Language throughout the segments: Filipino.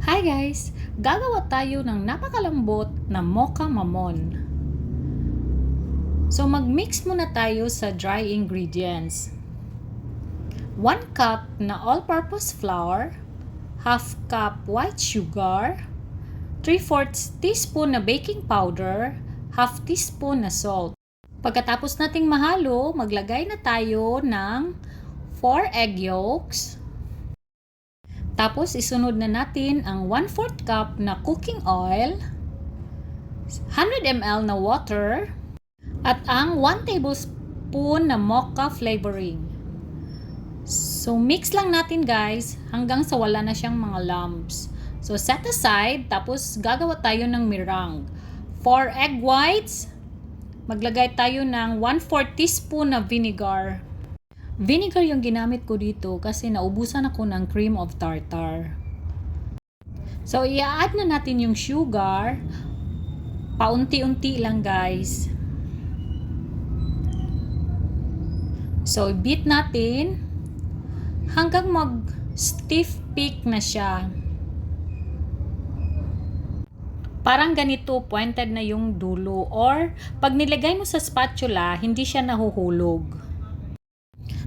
Hi guys! Gagawa tayo ng napakalambot na mocha mamon. So mag-mix muna tayo sa dry ingredients. 1 cup na all-purpose flour, half cup white sugar, 3/4 teaspoon na baking powder, half teaspoon na salt. Pagkatapos nating mahalo, maglagay na tayo ng 4 egg yolks. Tapos, isunod na natin ang 1/4 cup na cooking oil, 100 ml na water, at ang 1 tablespoon na mocha flavoring. So, mix lang natin guys hanggang sa wala na siyang mga lumps. So, set aside. Tapos, gagawa tayo ng meringue. For egg whites, maglagay tayo ng 1/4 teaspoon na vinegar. Vinegar yung ginamit ko dito kasi naubusan ako ng cream of tartar. So, i-add na natin yung sugar. Paunti-unti lang guys. So, i-beat natin hanggang mag-stiff peak na siya. Parang ganito, pointed na yung dulo. Or, pag nilagay mo sa spatula, hindi siya nahuhulog.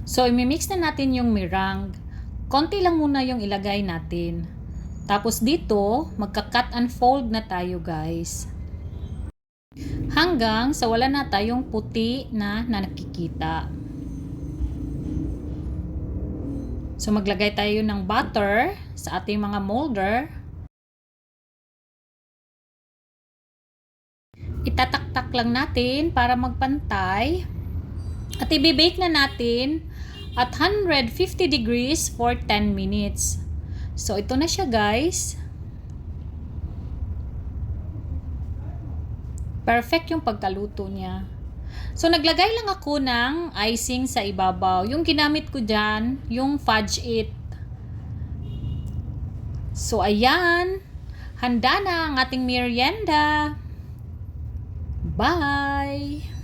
So, imimix na natin yung meringue. Konti lang muna yung ilagay natin. Tapos dito, magka-cut and fold na tayo guys. Hanggang sa wala na tayong puti na nakikita. So, maglagay tayo ng butter sa ating mga molder. Itataktak lang natin para magpantay. At i-bake na natin at 150 degrees for 10 minutes. So, ito na siya guys. Perfect yung pagkaluto niya. So, naglagay lang ako ng icing sa ibabaw. Yung ginamit ko dyan, yung fudge it. So, ayan. Handa na ang ating merienda. Bye!